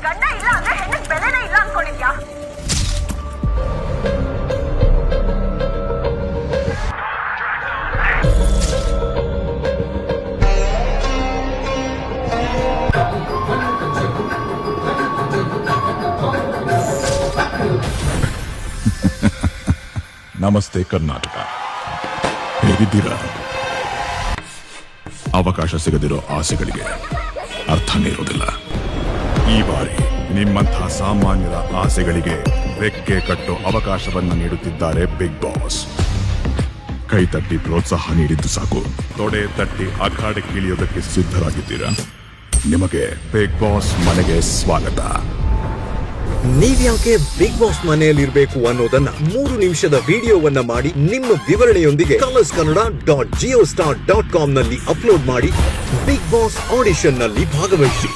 ಗಂಡ ಇಲ್ಲ ಅಂದ್ರೆ ಹೆಣ್ಣಿಗೆ ಬೆಲೆನೇ ಇಲ್ಲ ಅನ್ಕೊಂಡಿದ್ಯಾ? ನಮಸ್ತೆ ಕರ್ನಾಟಕ, ಹೇಗಿದ್ದೀರಾ? ಅವಕಾಶ ಸಿಗದಿರೋ ಆಸೆಗಳಿಗೆ ಅರ್ಥನೇ ಇರೋದಿಲ್ಲ. ಈ ಬಾರಿ ನಿಮ್ಮಂತಹ ಸಾಮಾನ್ಯರ ಆಸೆಗಳಿಗೆ ರೆಕ್ಕೆ ಕಟ್ಟೋ ಅವಕಾಶವನ್ನ ನೀಡುತ್ತಿದ್ದಾರೆ ಬಿಗ್ ಬಾಸ್. ಕೈ ತಟ್ಟಿ ಪ್ರೋತ್ಸಾಹ ನೀಡಿದ್ದು ಸಾಕು, ತೊಡೆ ತಟ್ಟಿ ಅಖಾಡಕ್ಕೆ ಇಳಿಯೋದಕ್ಕೆ ಸಿದ್ಧರಾಗಿದ್ದೀರಾ? ನಿಮಗೆ ಬಿಗ್ ಬಾಸ್ ಮನೆಗೆ ಸ್ವಾಗತ. ನೀವ್ಯಾಕೆ ಬಿಗ್ ಬಾಸ್ ಮನೆಯಲ್ಲಿರ್ಬೇಕು ಅನ್ನೋದನ್ನ 3 ನಿಮಿಷದ ವಿಡಿಯೋವನ್ನ ಮಾಡಿ ನಿಮ್ಮ ವಿವರಣೆಯೊಂದಿಗೆ colorskannada.geostar.com ನಲ್ಲಿ ಅಪ್ಲೋಡ್ ಮಾಡಿ ಬಿಗ್ ಬಾಸ್ ಆಡಿಷನ್ ನಲ್ಲಿ ಭಾಗವಹಿಸಿ.